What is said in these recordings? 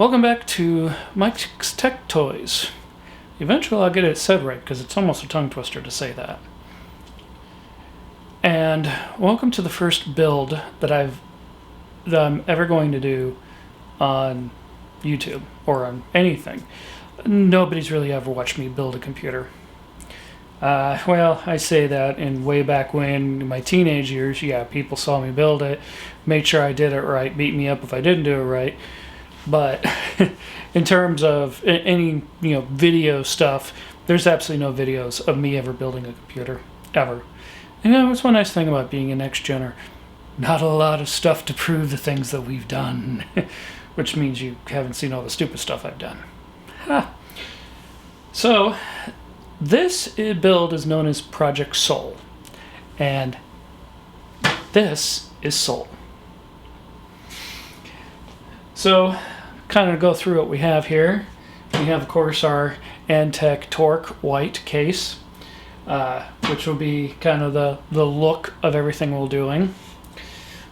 Welcome back to Mike's Tech Toys. Eventually I'll get it said right because it's almost a tongue twister to say that. And welcome to the first build that I'm ever going to do on YouTube or on anything. Nobody's really ever watched me build a computer. Well, I say that in way back when, in my teenage years, yeah, people saw me build it, made sure I did it right, beat me up if I didn't do it right. But in terms of any video stuff, there's absolutely no videos of me ever building a computer, ever. And that's one nice thing about being a next-gener. Not a lot of stuff to prove the things that we've done, which means you haven't seen all the stupid stuff I've done. Ha. So, this build is known as Project Soul, and this is Soul. So, kind of go through what we have here. We have a Corsair Antec Torque white case, which will be kind of the look of everything we're doing.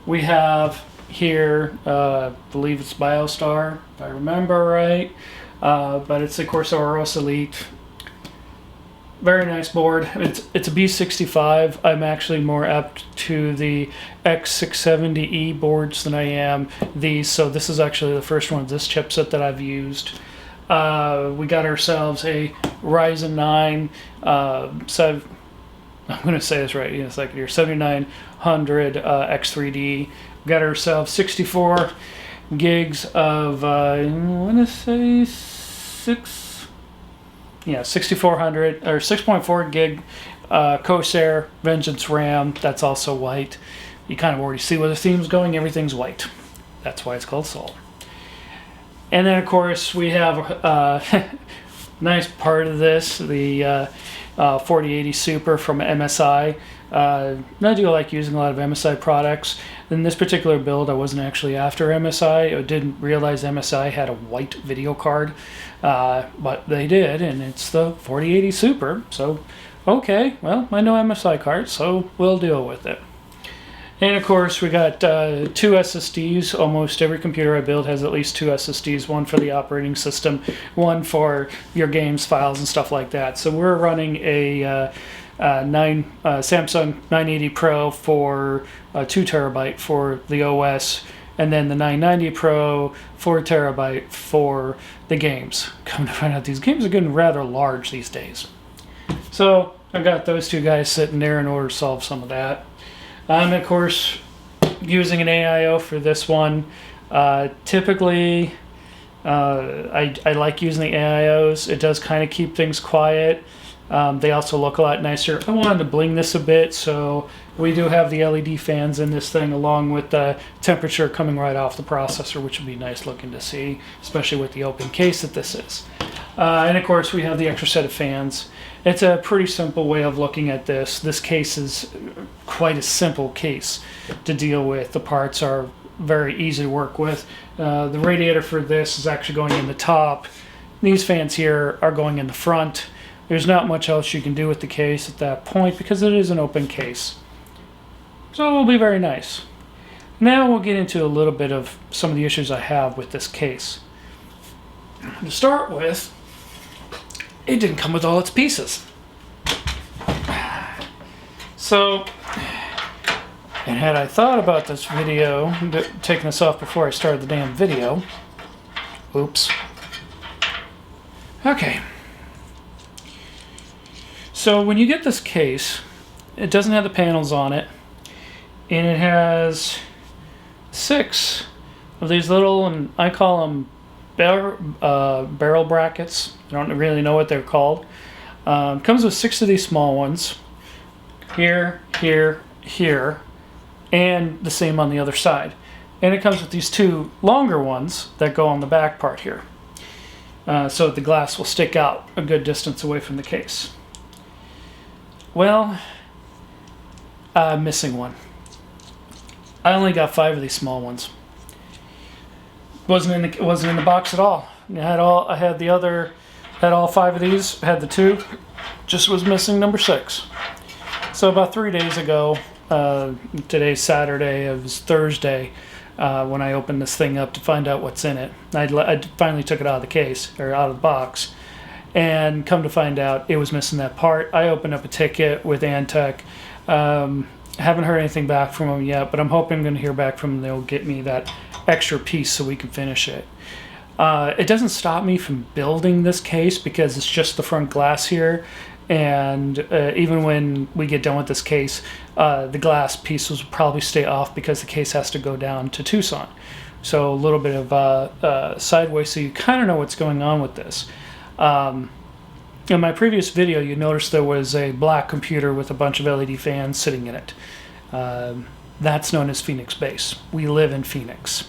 We have here, I believe it's BioStar, if I remember right, but it's a Corsair AORUS Elite. Very nice board. It's a B65. I'm actually more apt to the X670E boards than I am these, so this is actually the first one of this chipset that I've used. We got ourselves a Ryzen 9, I'm going to say this right in a second here, 7900 X3D. We got ourselves 64 gigs of, I want to say 6400 or 6.4 gig Corsair Vengeance RAM. That's also white. You kind of already see where the theme's going. Everything's white. That's why it's called Soul. And then of course we have a nice part of this, the 4080 Super from MSI. I do like using a lot of MSI products. In this particular build, I wasn't actually after MSI. I didn't realize MSI had a white video card, but they did, and it's the 4080 Super. So, okay, well, I know MSI cards, so we'll deal with it. And of course, we got 2 SSDs. Almost every computer I build has at least 2 SSDs, one for the operating system, one for your games, files, and stuff like that. So we're running a Samsung 980 Pro for 2 terabyte for the OS, and then the 990 Pro 4 terabyte for the games. Come to find out, these games are getting rather large these days. So I got those two guys sitting there in order to solve some of that. I'm of course using an AIO for this one. Typically, I like using the AIOs. It does kind of keep things quiet. They also look a lot nicer. I wanted to bling this a bit, so we do have the LED fans in this thing along with the temperature coming right off the processor, which would be nice looking to see, especially with the open case that this is. And of course we have the extra set of fans. It's a pretty simple way of looking at this. This case is quite a simple case to deal with. The parts are very easy to work with. The radiator for this is actually going in the top. These fans here are going in the front. There's not much else you can do with the case at that point because it is an open case. So it will be very nice. Now we'll get into a little bit of some of the issues I have with this case. To start with, it didn't come with all its pieces. So, and had I thought about this video, taking this off before I started the damn video, oops. Okay. So when you get this case, it doesn't have the panels on it, and it has 6 of these little, and I call them barrel brackets. I don't really know what they're called. Comes with 6 of these small ones, here, here, here, and the same on the other side. And it comes with these 2 longer ones that go on the back part here, so that the glass will stick out a good distance away from the case. Well, I'm missing one. I only got 5 of these small ones. Wasn't in the box at all. I had all 5 of these. Had the 2. Just was missing number 6. So about 3 days ago, today's Saturday, it was Thursday. when I opened this thing up to find out what's in it. I finally took it out of the case, or out of the box, and come to find out it was missing that part. I opened up a ticket with Antec. Haven't heard anything back from them yet, but I'm hoping I'm going to hear back from them. They'll get me that extra piece so we can finish it. It doesn't stop me from building this case because it's just the front glass here, and even when we get done with this case, the glass pieces will probably stay off because the case has to go down to Tucson. So a little bit of sideways, so you kind of know what's going on with this. In my previous video, you noticed there was a black computer with a bunch of LED fans sitting in it. That's known as Phoenix Base. We live in Phoenix.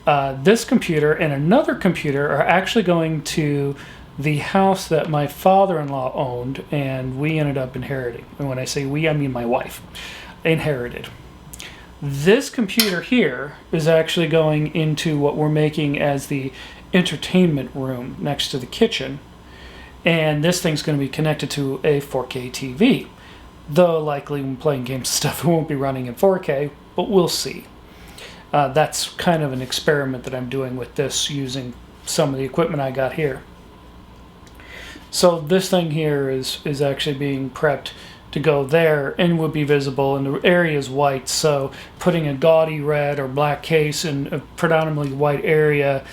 This computer and another computer are actually going to the house that my father-in-law owned, and we ended up inheriting. And when I say we, I mean my wife inherited. This computer here is actually going into what we're making as the entertainment room next to the kitchen, and this thing's going to be connected to a 4K TV, though likely when playing games and stuff it won't be running in 4K, but we'll see. That's kind of an experiment that I'm doing with this, using some of the equipment I got here. So this thing here is actually being prepped to go there and would be visible, and the area is white, so putting a gaudy red or black case in a predominantly white area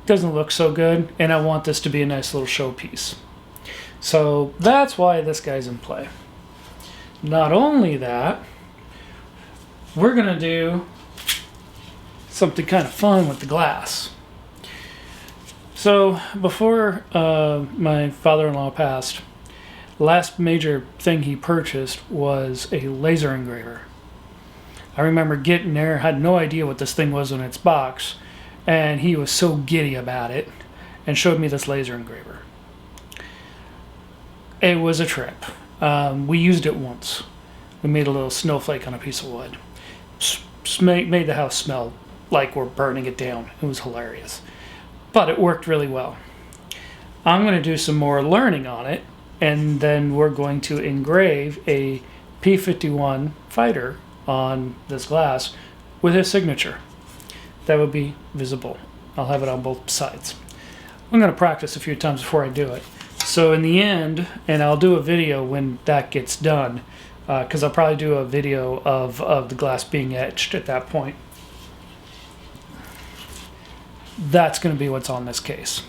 doesn't look so good, and I want this to be a nice little showpiece. So that's why this guy's in play. Not only that, we're going to do something kind of fun with the glass. So before my father-in-law passed, the last major thing he purchased was a laser engraver. I remember getting there, had no idea what this thing was in its box, and he was so giddy about it and showed me this laser engraver. It was a trip. We used it once. We made a little snowflake on a piece of wood. Made the house smell like we're burning it down. It was hilarious. But it worked really well. I'm going to do some more learning on it, and then we're going to engrave a P-51 fighter on this glass with his signature. That would be visible. I'll have it on both sides. I'm going to practice a few times before I do it. So in the end, and I'll do a video when that gets done, because I'll probably do a video of the glass being etched at that point. That's going to be what's on this case.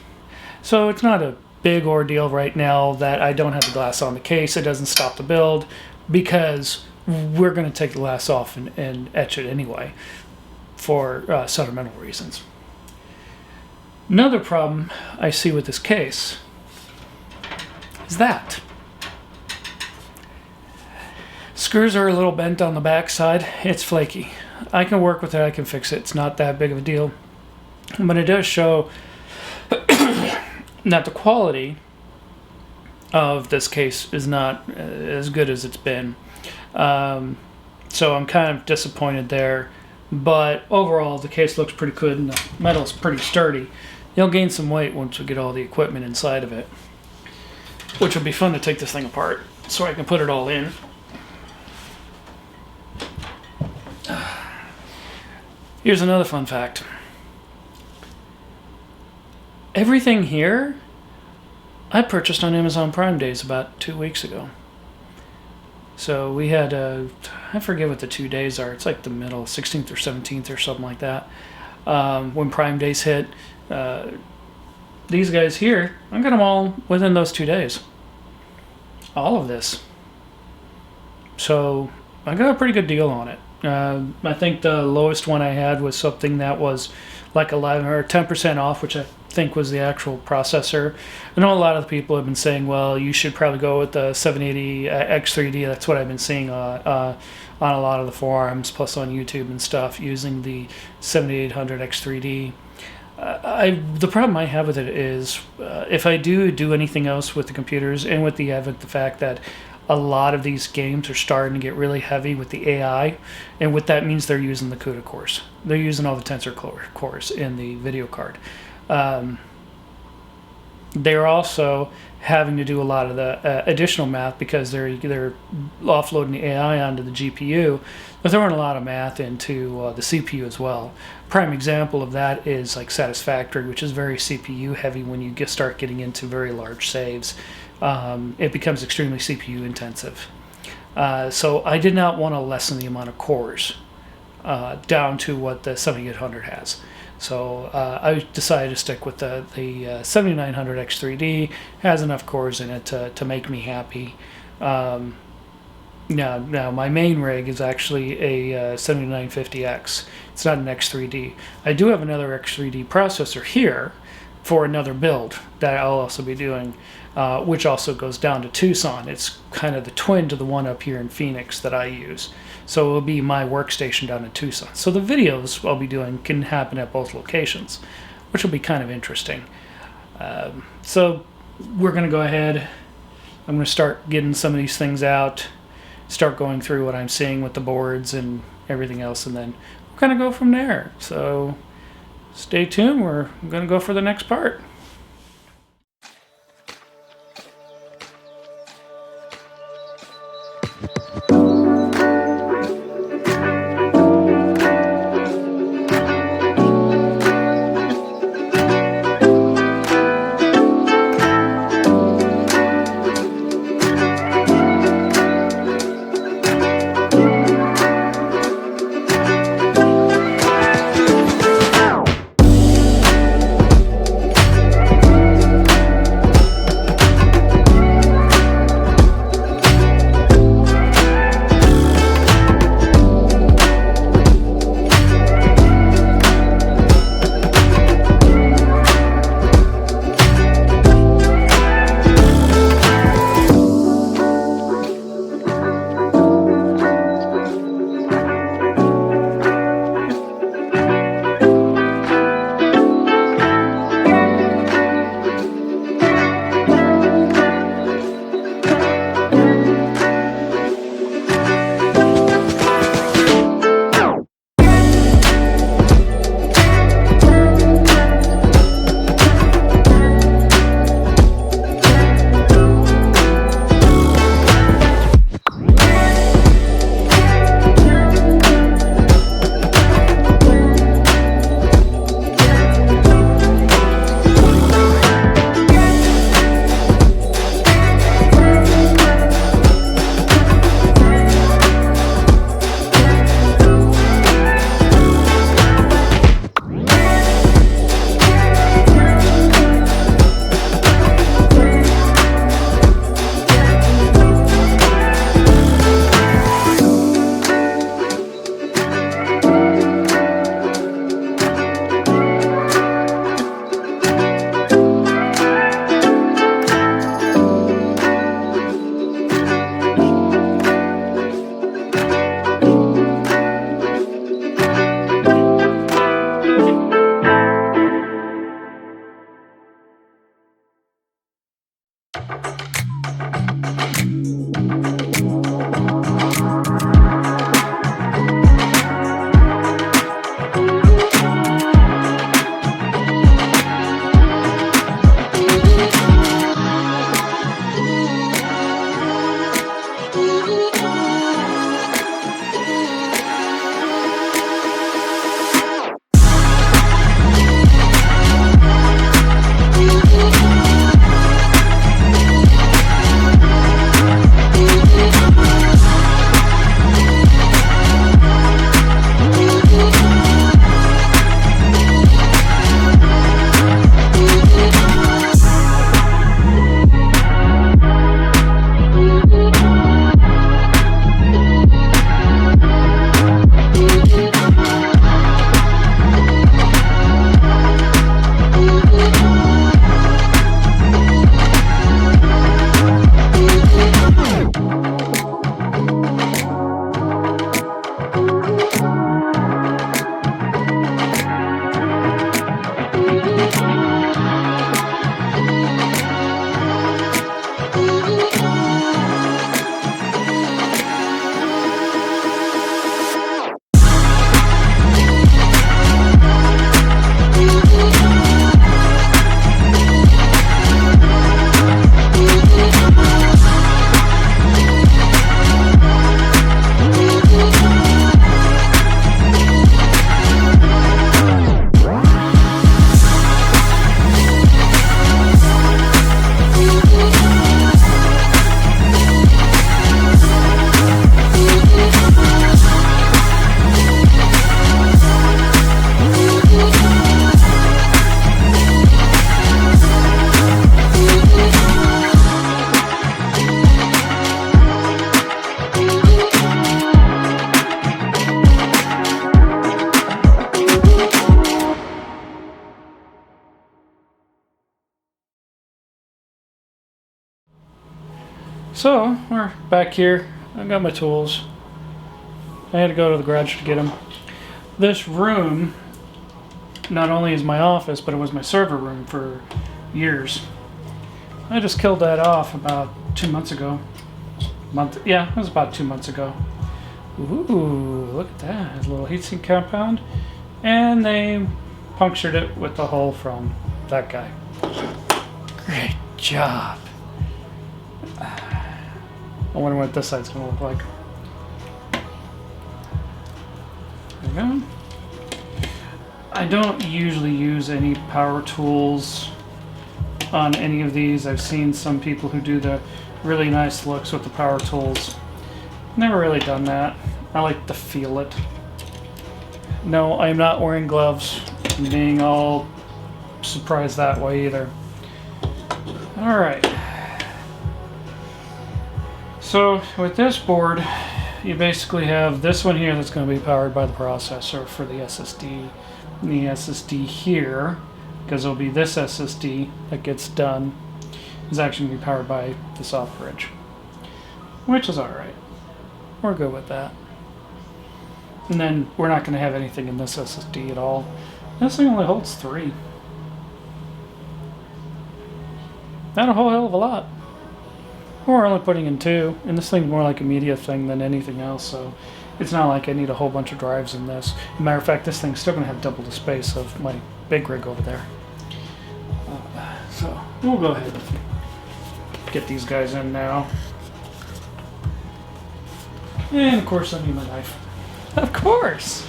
So it's not a big ordeal right now that I don't have the glass on the case. It doesn't stop the build because we're going to take the glass off and etch it anyway for sentimental reasons. Another problem I see with this case is that screws are a little bent on the back side. It's flaky. I can work with it. I can fix it. It's not that big of a deal. But it does show that the quality of this case is not as good as it's been. So I'm kind of disappointed there. But overall, the case looks pretty good and the metal's pretty sturdy. You'll gain some weight once we get all the equipment inside of it, which will be fun to take this thing apart so I can put it all in. Here's another fun fact. Everything here I purchased on Amazon Prime Days about 2 weeks ago. So we had, I forget what the 2 days are. It's like the middle, 16th or 17th or something like that. When Prime Days hit, these guys here, I got them all within those 2 days. All of this. So I got a pretty good deal on it. I think the lowest one I had was something that was like 11 or 10% off, which I think was the actual processor. I know a lot of the people have been saying, well, you should probably go with the 780 X3D. That's what I've been seeing on a lot of the forums, plus on YouTube and stuff, using the 7800 X3D. The problem I have with it is if I do anything else with the computers, and with the advent the fact that a lot of these games are starting to get really heavy with the AI, and what that means, they're using the CUDA cores. They're using all the tensor cores in the video card. they're also having to do a lot of the additional math because they're offloading the AI onto the GPU. They're throwing a lot of math into the CPU as well. Prime example of that is like Satisfactory, which is very CPU heavy. When you start getting into very large saves, it becomes extremely CPU intensive. So I did not want to lessen the amount of cores down to what the 7800 has. So I decided to stick with the 7900 X3D. Has enough cores in it to make me happy. Now my main rig is actually a 7950X. It's not an X3D. I do have another X3D processor here for another build that I'll also be doing, which also goes down to Tucson. It's kind of the twin to the one up here in Phoenix that I use. So it will be my workstation down in Tucson. So the videos I'll be doing can happen at both locations, which will be kind of interesting. So we're going to go ahead. I'm going to start getting some of these things out, start going through what I'm seeing with the boards and everything else, and then we're going to go from there. So stay tuned. We're going to go for the next part. So we're back here. I got my tools. I had to go to the garage to get them. This room not only is my office, but it was my server room for years. I just killed that off about 2 months ago. Yeah, it was about 2 months ago. Ooh, look at that. It's a little heatsink compound. And they punctured it with the hole from that guy. Great job. I wonder what this side's going to look like. There we go. I don't usually use any power tools on any of these. I've seen some people who do the really nice looks with the power tools. Never really done that. I like to feel it. No, I'm not wearing gloves and being all surprised that way either. Alright. So with this board, you basically have this one here that's going to be powered by the processor for the SSD. And the SSD here, because it'll be this SSD that gets done, is actually going to be powered by the soft bridge. Which is alright. We're good with that. And then we're not going to have anything in this SSD at all. This thing only holds 3. Not a whole hell of a lot. We're only putting in 2, and this thing's more like a media thing than anything else, so it's not like I need a whole bunch of drives in this. As a matter of fact, this thing's still going to have double the space of my big rig over there. So we'll go ahead and get these guys in now. And of course I need my knife. Of course!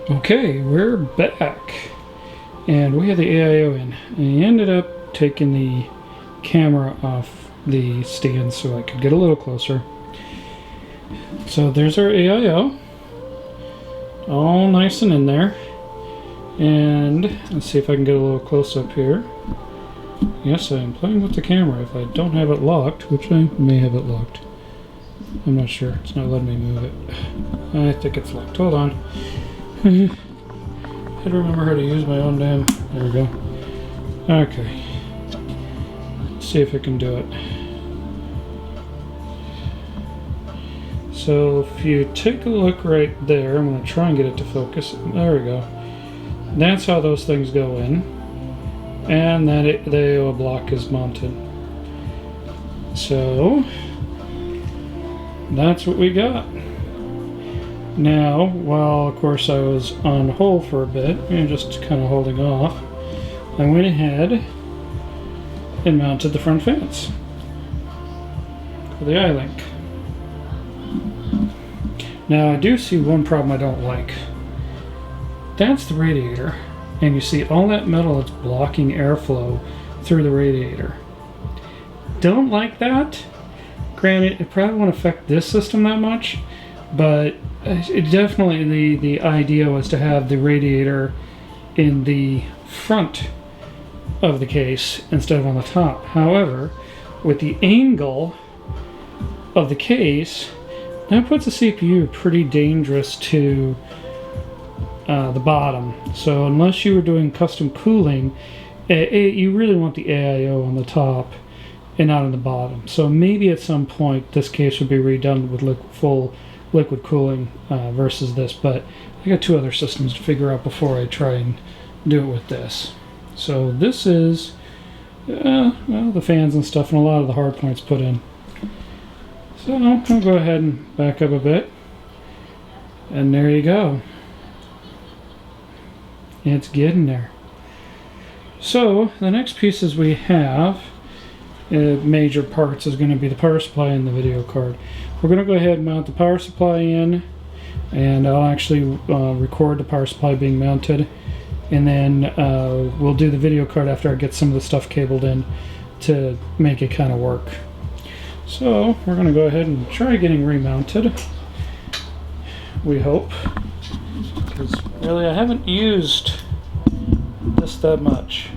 Okay, we're back, and we have the AIO in. And he ended up taking the camera off the stand so I could get a little closer. So there's our AIO, all nice and in there. And let's see if I can get a little close up here. Yes, I am playing with the camera. If I don't have it locked, which I may have it locked. I'm not sure. It's not letting me move it. I think it's locked. Hold on. I had to remember how to use my own damn... There we go. Okay. Let's see if I can do it. So if you take a look right there, I'm going to try and get it to focus. There we go. That's how those things go in. And then the AO block is mounted. So that's what we got. Now, while of course I was on hold for a bit and just kind of holding off, I went ahead and mounted the front fans for the iLink. Now I do see one problem I don't like. That's the radiator, and you see all that metal that's blocking airflow through the radiator. Don't like that. Granted, it probably won't affect this system that much, but it definitely, the idea was to have the radiator in the front of the case instead of on the top. However, with the angle of the case, that puts the CPU pretty dangerous to the bottom. So unless you were doing custom cooling, you really want the AIO on the top and not on the bottom. So maybe at some point this case would be redone with full liquid cooling versus this, but I got two other systems to figure out before I try and do it with this. So this is well, the fans and stuff and a lot of the hard points put in. So I'll go ahead and back up a bit, and there you go. It's getting there. So the next pieces we have, major parts, is going to be the power supply and the video card. We're going to go ahead and mount the power supply in, and I'll actually record the power supply being mounted, and then we'll do the video card after I get some of the stuff cabled in to make it kind of work. So we're going to go ahead and try getting remounted, we hope, because really I haven't used this that much,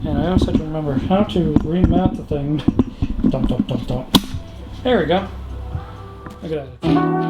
and I also have to remember how to remount the thing. Don't. There we go. Look at that.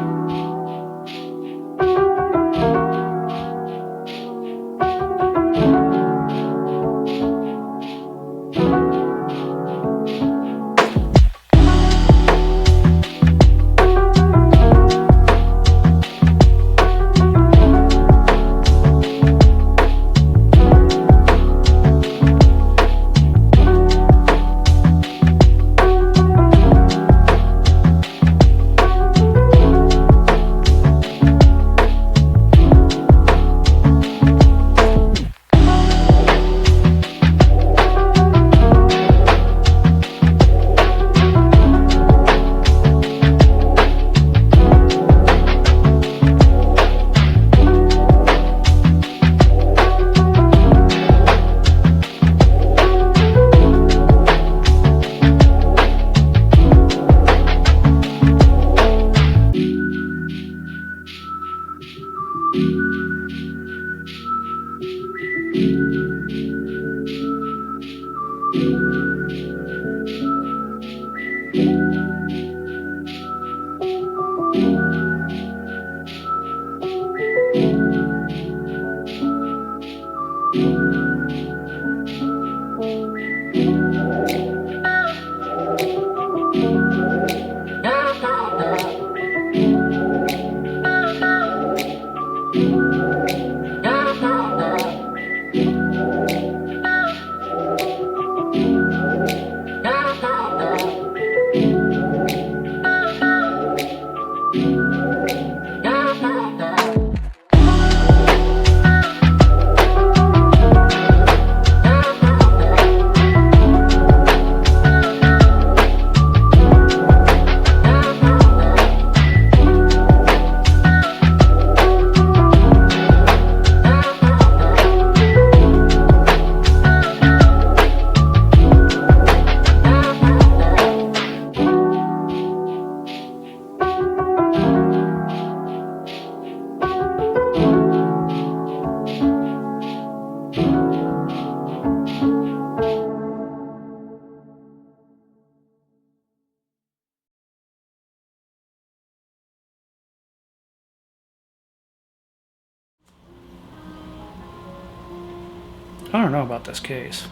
I don't know about this case.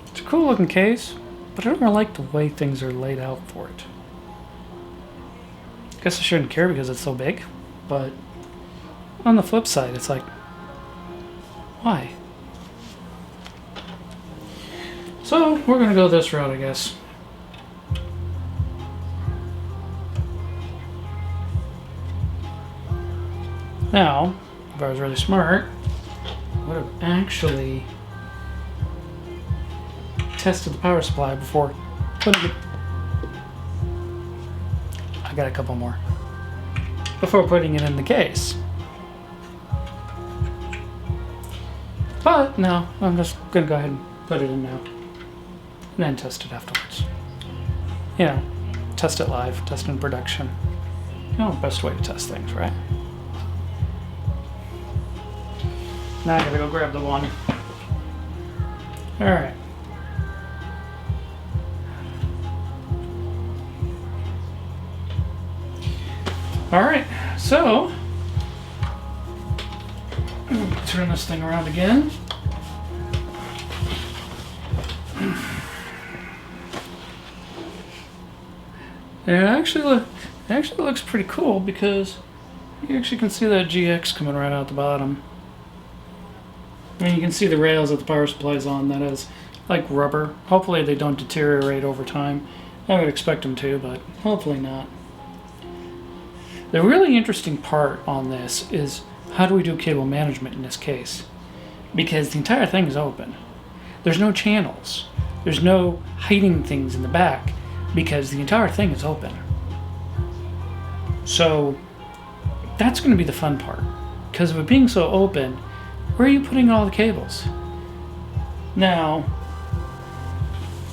It's a cool looking case, but I don't really like the way things are laid out for it. I guess I shouldn't care because it's so big, but on the flip side, it's like, why? So we're gonna go this route, I guess. Now, if I was really smart, I would have actually tested the power supply before putting it. I got a couple more. Before putting it in the case. But no, I'm just gonna go ahead and put it in now. And then test it afterwards. You know, test it live, test in production. You know, best way to test things, right? Now I gotta go grab the one. Alright. Alright, so turn this thing around again. And it actually looks pretty cool because you actually can see that GX coming right out the bottom. And you can see the rails that the power supply is on. That is like rubber. Hopefully they don't deteriorate over time. I would expect them to, but hopefully not. The really interesting part on this is how do we do cable management in this case? Because the entire thing is open. There's no channels. There's no hiding things in the back because the entire thing is open. So that's going to be the fun part. Because of it being so open, where are you putting all the cables? Now,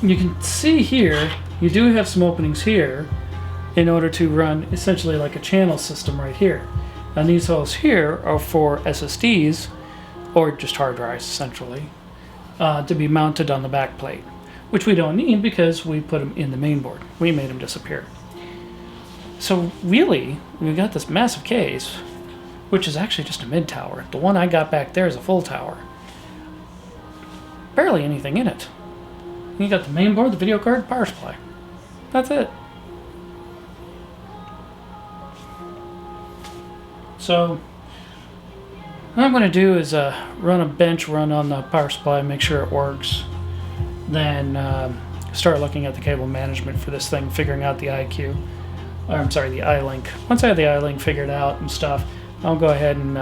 you can see here, you do have some openings here in order to run essentially like a channel system right here. And these holes here are for SSDs, or just hard drives essentially, to be mounted on the back plate, which we don't need because we put them in the main board. We made them disappear. So really, we've got this massive case, which is actually just a mid tower. The one I got back there is a full tower. Barely anything in it. You got the main board, the video card, power supply. That's it. So what I'm going to do is run a bench run on the power supply, make sure it works. Then start looking at the cable management for this thing, figuring out the iCUE. Or, I'm sorry, the iLink. Once I have the iLink figured out and stuff, I'll go ahead and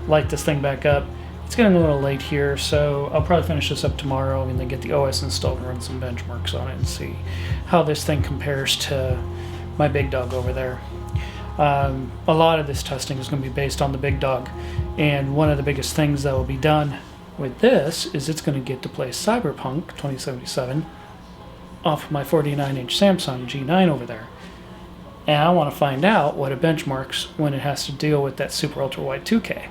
light this thing back up. It's getting a little late here, so I'll probably finish this up tomorrow and then get the OS installed and run some benchmarks on it and see how this thing compares to my big dog over there. A lot of this testing is going to be based on the big dog, and one of the biggest things that will be done with this is it's going to get to play Cyberpunk 2077 off my 49-inch Samsung G9 over there. And I want to find out what it benchmarks when it has to deal with that super ultra wide 2K.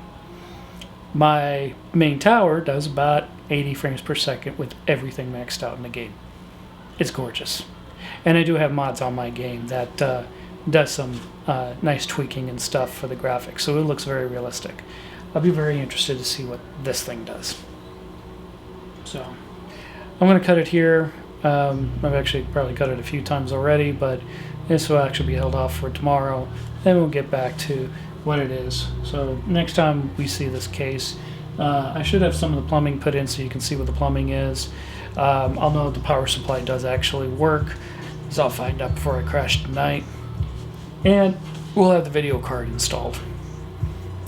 My main tower does about 80 frames per second with everything maxed out in the game. It's gorgeous. And I do have mods on my game that does some nice tweaking and stuff for the graphics, so it looks very realistic. I'll be very interested to see what this thing does. So I'm going to cut it here. I've actually probably cut it a few times already, but this will actually be held off for tomorrow. Then we'll get back to what it is. So next time we see this case, I should have some of the plumbing put in so you can see what the plumbing is. I'll know the power supply does actually work, so I'll find out before I crash tonight. And we'll have the video card installed.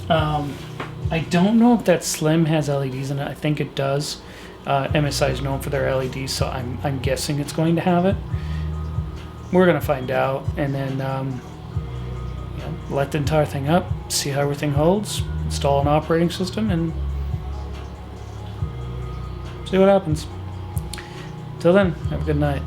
I don't know if that Slim has LEDs in it. I think it does. MSI is known for their LEDs, so I'm guessing it's going to have it. We're gonna find out, and then you know, let the entire thing up, see how everything holds, install an operating system, and see what happens. Till then, have a good night.